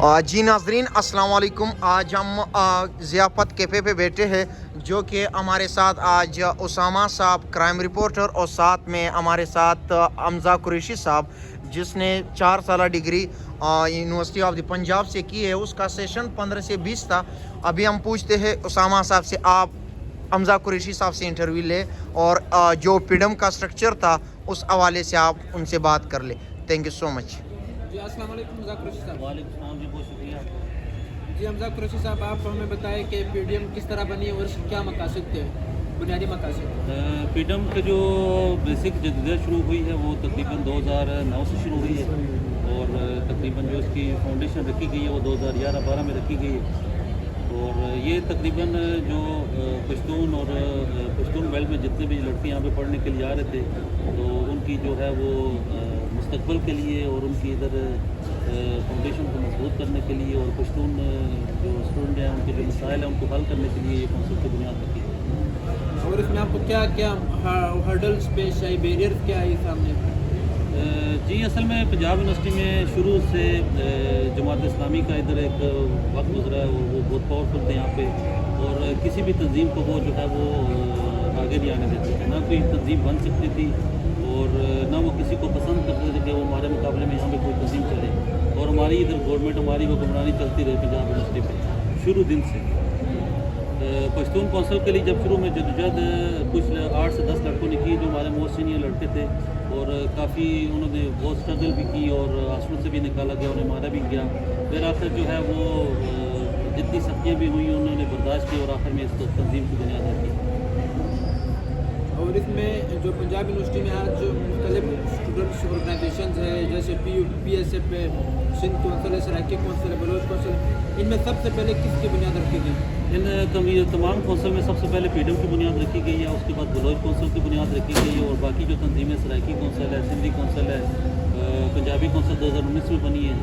जी नाजरीन अस्सलाम वालेकुम। आज हम ज़ियाफ़त कैफ़े पे बैठे हैं, जो कि हमारे साथ आज उसामा साहब क्राइम रिपोर्टर और साथ में हमारे साथ हमज़ा कुरैशी साहब, जिसने 4 साल degree university of the Punjab से की है। उसका सेशन 15 से 20 था। अभी हम पूछते हैं उसामा साहब से, आप हमज़ा कुरैशी साहब से इंटरव्यू ले और जो पीडम का स्ट्रक्चर था उस हवाले से आप उनसे बात कर ले। Thank you so much. जी अस्सलाम वालेकुम हमज़ा कुरैशी साहब। वालेकुम सलाम जी, बहुत शुक्रिया। जी हमज़ा कुरैशी साहब, आप हमें बताएं कि पीडीएम किस तरह बनी और क्या मकासद थे, बुनियादी मकासद। पीडम के जो बेसिक जदीद शुरू हुई है वो तकरीबन 2009 से शुरू हुई है और तकरीबन जो इसकी फाउंडेशन रखी गई है वो 2011-12 में रखी गई है। और ये तकरीबन जो पश्तून और पश्तून बेल्ट में जितने भी लड़के यहाँ पे पढ़ने के लिए आ रहे थे, तो उनकी जो है वो मुस्तकबिल के लिए और उनकी इधर फाउंडेशन को मजबूत करने के लिए और पश्तून जो स्टूडेंट हैं उनके जो मसाइल हैं उनको हल करने के लिए ये कॉन्सेप्ट की बुनियाद रखी है। और इसमें आपको क्या क्या हर्डल्स पेश आई, बैरियर्स क्या आई सामने? जी असल में पंजाब यूनिवर्सिटी में शुरू से जमात इस्लामी का इधर एक वक्त गुजरा है, वो बहुत पावरफुल थे यहाँ पे और किसी भी तंजीम को वो जो है वो आगे नहीं आने देते थे। ना कोई तंजीम बन सकती थी और ना वो किसी को पसंद करते थे कि वो हमारे मुकाबले में यहाँ पे कोई तंजीम चले। और हमारी इधर गवर्नमेंट हमारी हुक्मरानी चलती रही पंजाब यूनिवर्सिटी पर शुरू दिन से। पश्तून कौंसिल के लिए जब शुरू में जदोजहद कुछ 8 से 10 लड़कों ने की, जो हमारे मोस्ट सीनियर लड़के थे और काफ़ी उन्होंने बहुत स्ट्रगल भी की और हॉस्टल से भी निकाला गया, उन्हें मारा भी गया। फिर आखिर जो है वो जितनी सख्तियाँ भी हुई उन्होंने बर्दाश्त की और आखिर में इस तंजीम की बुनियाद रखी। और इसमें जो पंजाब यूनिवर्सिटी में आज जो मुख्तलिफ स्टूडेंट्स ऑर्गेनाइजेशन है, जैसे PSF है, सिंध कौंसिल है, सराइकी कौंसिल है, बलोच कौंसिल, इनमें सबसे पहले किसकी बुनियाद रखी गई? इन तमाम कौंसिल में सबसे पहले पीडम की बुनियाद रखी गई है, उसके बाद बलोच कौंसिल की बुनियाद रखी गई है और बाकी जो तंजीमें सराइकी कौंसिल है, सिंधी कौंसिल है, पंजाबी कौंसिल 2019 में बनी है,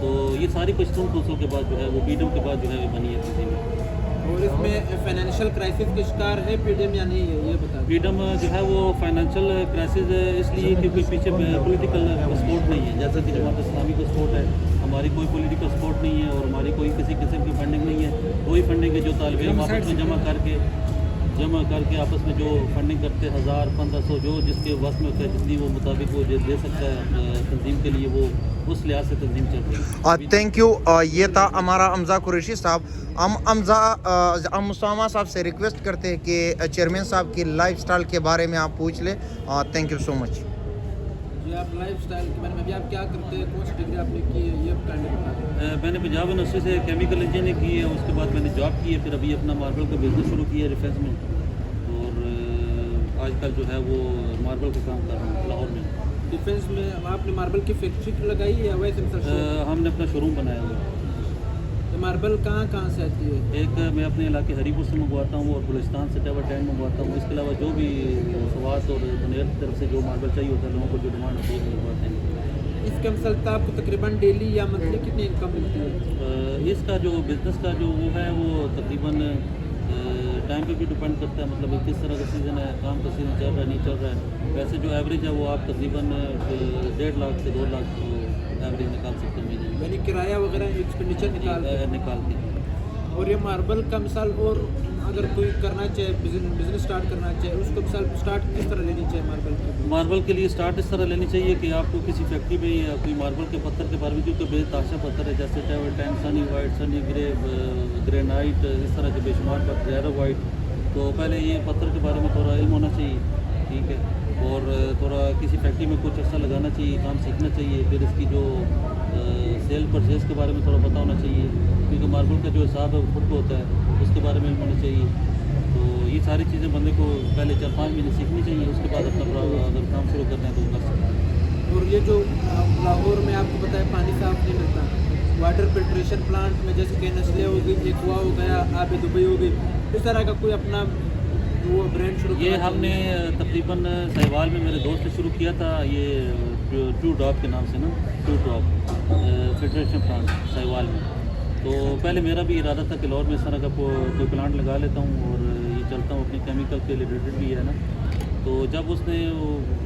तो ये सारी पश्तून कौंसिल के बाद जो है वो पीडम के बाद जो है बनी है तंजीमें। और इसमें फाइनेंशियल क्राइसिस के शिकार है पीडीएम या नहीं है, ये बता। पीडम जो है वो फाइनेंशियल क्राइसिस इसलिए क्योंकि पीछे पॉलिटिकल सपोर्ट नहीं है, जैसा कि जमात इस्लामी का सपोर्ट है, हमारी कोई पॉलिटिकल सपोर्ट नहीं है और हमारी कोई किसी किस्म की फंडिंग नहीं है। वही फंडिंग है जो तालिब इल्म आपस में जमा करके आपस में जो फंडिंग करते 1000-1500 जो जिसके वस में होता है, जितनी वो मुताबिक वो दे सकता है तंजीम के लिए, वो उस लिहाज से तंजीम चल रही है। Thank you. ये था हमारा हमज़ा कुरैशी साहब। हम उसामा साहब से रिक्वेस्ट करते हैं कि चेयरमैन साहब की लाइफस्टाइल के बारे में आप पूछ लें। Thank you so much. जी आप लाइफस्टाइल के बारे में भी आप क्या करते हैं, कौन सी डिग्री आपने की है, ये काइंडली बता। मैंने पंजाब यूनिवर्सिटी से केमिकल इंजीनियरिंग की है, उसके बाद मैंने जॉब की है, फिर अभी अपना मार्बल का बिजनेस शुरू किया है डिफेंस में और आजकल जो है वो मार्बल का काम कर रहा हूँ लाहौर में। डिफेंस में आपने मार्बल की फैक्ट्री लगाई है या वैसे हमने अपना शोरूम बनाया हुआ है। तो मार्बल कहाँ से आती है? एक मैं अपने इलाके हरीपुर से मंगवाता हूँ और गुलिस्तान से टावर टैंक मंगवाता हूँ। इसके अलावा जो भी सवास और बुनियाद की तरफ से जो मार्बल चाहिए होता है, लोगों को जो डिमांड होती है मंगवाते हैं। इसके मसलता आपको तकरीबन डेली या मंथली कितनी इनकम मिलती है? इसका जो बिज़नेस का जो वो है वो तकरीबन टाइम पे भी डिपेंड करता है, मतलब किस तरह का सीज़न है, काम का सीज़न चल रहा है नहीं चल रहा है। वैसे जो एवरेज है वो आप तकरीबन 1.5 लाख से 2 लाख एवरेज निकाल सकते हैं महीने में, यानी किराया वगैरह एक्सपेंडिचर निकाल के। और ये मार्बल का मिसाल, और अगर कोई करना चाहे बिजनेस स्टार्ट करना चाहे, उसको मिसाल स्टार्ट किस तरह लेनी चाहिए मार्बल के लिए स्टार्ट इस तरह लेनी चाहिए कि आपको किसी फैक्ट्री में या कोई मार्बल के पत्थर के बारे में, क्योंकि बेताशा पत्थर है जैसे tower tank, Sunny white, Sunny grey, granite, इस तरह के बेशुमार पत्थर, एरो वाइट, तो पहले ये पत्थर के बारे में थोड़ा इल्म होना चाहिए, ठीक है, और थोड़ा किसी फैक्ट्री में कुछ अर्सा लगाना चाहिए, काम सीखना चाहिए, फिर इसकी जो सेल परचेज के बारे में थोड़ा पता होना चाहिए, क्योंकि मार्बल का जो हिसाब है वो खुद को होता है, उसके बारे में होना चाहिए। तो ये सारी चीज़ें बंदे को पहले 4-5 महीने सीखनी चाहिए, उसके बाद अपना अगर काम शुरू करना है तो कर सकते हैं। और ये जो लाहौर में आपको पता है पानी साफ नहीं मिलता, वाटर फिल्ट्रेशन प्लांट में जैसे कि नस्ले हो गई, एक्वा हो गया, आब दुबई हो गई, इस तरह का कोई अपना वो ब्रांड शुरू? ये हमने तकरीबन साहिवाल में मेरे दोस्त ने शुरू किया था, ये टू ड्रॉप के नाम से ना, two drop filtration plant Sahiwal में। तो पहले मेरा भी इरादा था कि लाहौर में इस तरह का कोई प्लांट लगा लेता हूँ और ये चलता हूँ, अपने केमिकल के रिलेटेड भी है ना। तो जब उसने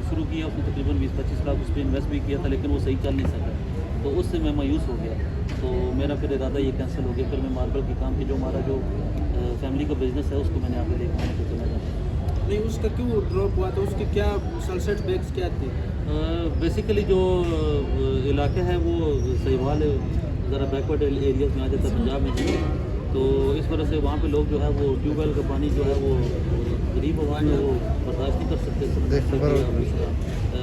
शुरू किया उसने तकरीबन 20-25 लाख उस पर इन्वेस्ट भी किया था, लेकिन वो सही चल नहीं सका, तो उससे मैं मायूस हो गया। तो मेरा फिर इरादा ये कैंसिल हो गया। फिर मैं मार्बल के काम की जो हमारा जो फैमिली का बिजनेस है उसको मैंने आगे देखना है तो चला जाता। नहीं, उसका क्यों ड्रॉप हुआ था? उसकी क्या सल्सेट बैग्स क्या थी? बेसिकली जो इलाके है वो सहीवाल ज़रा बैकवर्ड एरियाज में आ जाता है पंजाब में है, तो इस वजह से वहाँ पे लोग जो है वो ट्यूबवेल का पानी जो है वो गरीब आवाम है वो बर्दाश्त नहीं कर सकते,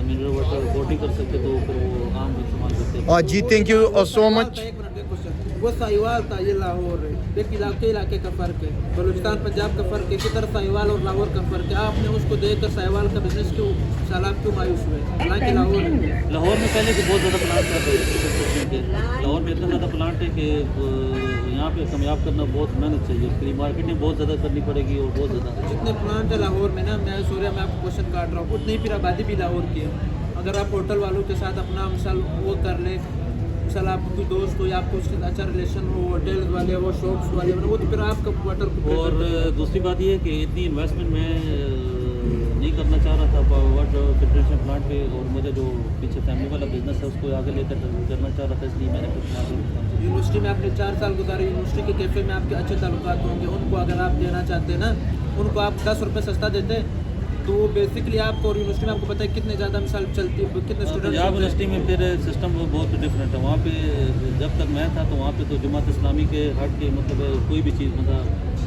मिनरल वाटर अफोर्ड नहीं कर सकते, तो फिर वो आम इस्तेमाल करते हैं। जी थैंक यू सो मच। एक मिनट, एक क्वेश्चन। वो साहिवाल था, ये लाहौर है, एक इलाके का फ़र्क है, बलूचिस्तान पंजाब का फ़र्क है, इसी तरह साहिवाल और लाहौर का फ़र्क है। आपने उसको देख कर साहिवाल का बिजनेस क्यों सैलाब क्यों मायूस हुए? हालांकि लाहौर है। लाहौर में पहले तो बहुत ज़्यादा प्लांट है, लाहौर में इतना ज़्यादा प्लांट है कि यहाँ पे कामयाब करना बहुत मेहनत चाहिए, उसके लिए मार्केटिंग बहुत ज़्यादा करनी पड़ेगी और बहुत ज़्यादा। जितने प्लांट है लाहौर में ना, मैं आपको क्वेश्चन काट रहा हूँ, उतनी फिर आबादी भी लाहौर की है। अगर आप होटल वालों के साथ अपना मिसाल वो कर ले, मिसाल आपको कोई दोस्त हो या आपको उसके अच्छा रिलेशन हो, होटल वाले हो, शॉप्स वाले हो, वो तो फिर आपका वाटर को। और दूसरी बात ये है कि इतनी इन्वेस्टमेंट मैं नहीं करना चाह रहा था वाटर फिल्ट्रेशन प्लांट पे, और मुझे जो पीछे फैमिली वाला बिजनेस है उसको आगे लेकर करना चाह रहा था, इसलिए मैंने कुछ। यूनिवर्सिटी में आपने 4 साल गुजारे, यूनिवर्सिटी के कैफ़े में आपके अच्छे ताल्लुकात होंगे, उनको अगर आप देना चाहते हैं ना, उनको आप 10 रुपये सस्ता देते तो बेसिकली आपको, और यूनिवर्सिटी में आपको पता है कितने ज़्यादा मिसाल चलती है, कितने स्टूडेंट। पंजाब यूनिवर्सिटी में फिर सिस्टम बहुत डिफरेंट है। वहाँ पे जब तक मैं था तो वहाँ पे तो जमात इस्लामी के हट के मतलब कोई भी चीज़ मतलब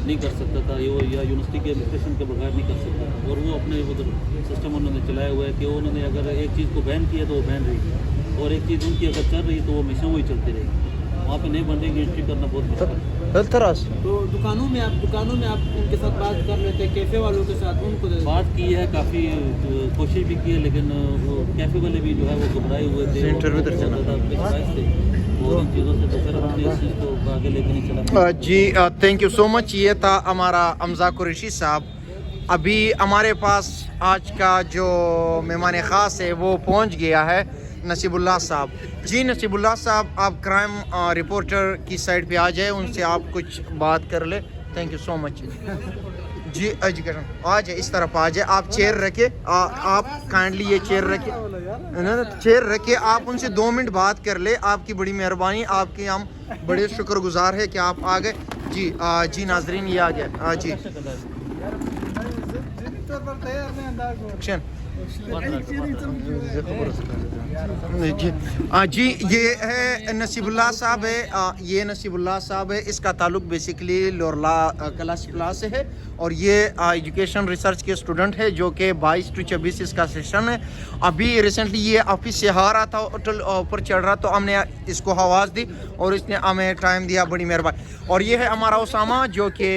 नहीं कर सकता था, ये या यूनिवर्सिटी के एडमिनिस्ट्रेशन के बगैर नहीं कर सकता था, और वो अपने उधर सिस्टम उन्होंने चलाया हुआ है कि उन्होंने अगर एक चीज़ को बैन किया तो वो बैन रहेगी, और एक चीज़ उनकी अगर चल रही तो वो हमेशा वही चलती रहेगी। वहाँ पे नहीं बन रही, एंट्री करना बहुत मुश्किल है। तो दुकानों में आप उनके साथ बात कर लेते हैं, कैफ़े वालों के साथ उनको बात की है, काफ़ी कोशिश भी की है, लेकिन वो कैफ़े वाले भी जो है वो घबराए हुए थे, और इन चीज़ों से तो फिर हमने इस चीज़ को आगे लेके नहीं चला। जी थैंक यू सो मच। ये था हमारा हमजा कुरैशी साहब। अभी हमारे पास आज का जो मेहमान ख़ास है वो पहुंच गया है, नसीबुल्लाह साहब। जी नसीबुल्लाह साहब, आप क्राइम रिपोर्टर की साइड पे आ जाए, उनसे आप कुछ बात कर ले। Thank you so much. जी एजुकेशन आ जाए, इस तरफ आ जाए, आप चेयर रखे, आप काइंडली ये चेयर रखे, चेयर रखे, आप उनसे 2 मिनट बात कर ले। आपकी बड़ी मेहरबानी, आपके हम बड़े शुक्रगुजार है कि आप आ गए। जी जी नाजरीन, ये आ गया। जी जी ये है नसीबुल्लाह साहब है, ये नसीबुल्लाह साहब है, इसका ताल्लुक बेसिकली लोरला क्लास से है, और ये एजुकेशन रिसर्च के स्टूडेंट है जो कि 22 से 24 इसका सेशन है। अभी रिसेंटली ये ऑफिस से आ रहा था, होटल ऊपर चढ़ रहा, तो हमने इसको आवाज़ दी और इसने हमें टाइम दिया, बड़ी मेहरबानी। और ये है हमारा उसामा जो कि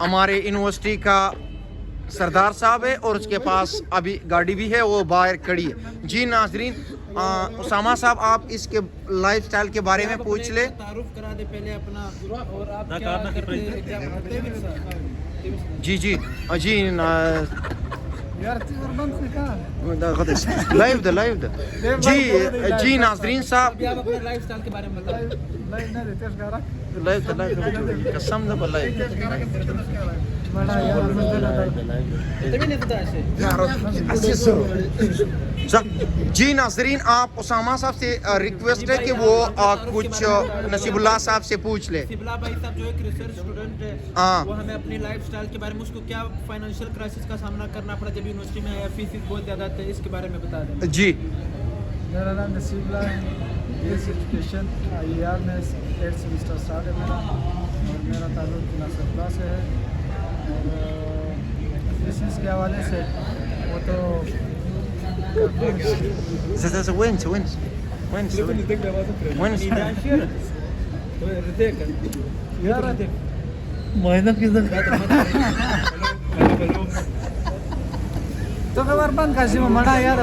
हमारे यूनिवर्सिटी का सरदार साहब है, और उसके पास अभी गाड़ी भी है, वो बाहर खड़ी है। जी नाजरीन, उसामा साहब आप इसके लाइफ स्टाइल के बारे में पूछ ले। तारुफ करा दे पहले अपना, और आप क्या करते हैं? जी जी जी लाइव द जी जी नाजरीन साहब, अभी आप अपने लाइफ स्टाइल के बारे में बताएं। लाइव कसम द जी नाजरीन, आप उसामा साहब से रिक्वेस्ट है कि वो कुछ नसीबुल्लाह साहब से पूछ ले। नसीबुल्लाह भाई साहब जो एक रिसर्च स्टूडेंट है, हाँ। वो हमें अपनी लाइफ स्टाइल के बारे में, उसको क्या फाइनेंशियल क्राइसिस का सामना करना पड़ा जब यूनिवर्सिटी में आया, फीस बहुत ज़्यादा थे, इसके बारे में बता दें। जी मेरा नाम नसीबुल्लाह है, बेस एजुकेशन IER में 8th सेमेस्टर स्टार्ट है मेरा, और मेरा ताल्लुक नसीबुल्लाह से है। और बिजनेस के हवाले से वो तो तो खबर बंद कर सी मड़ा यार।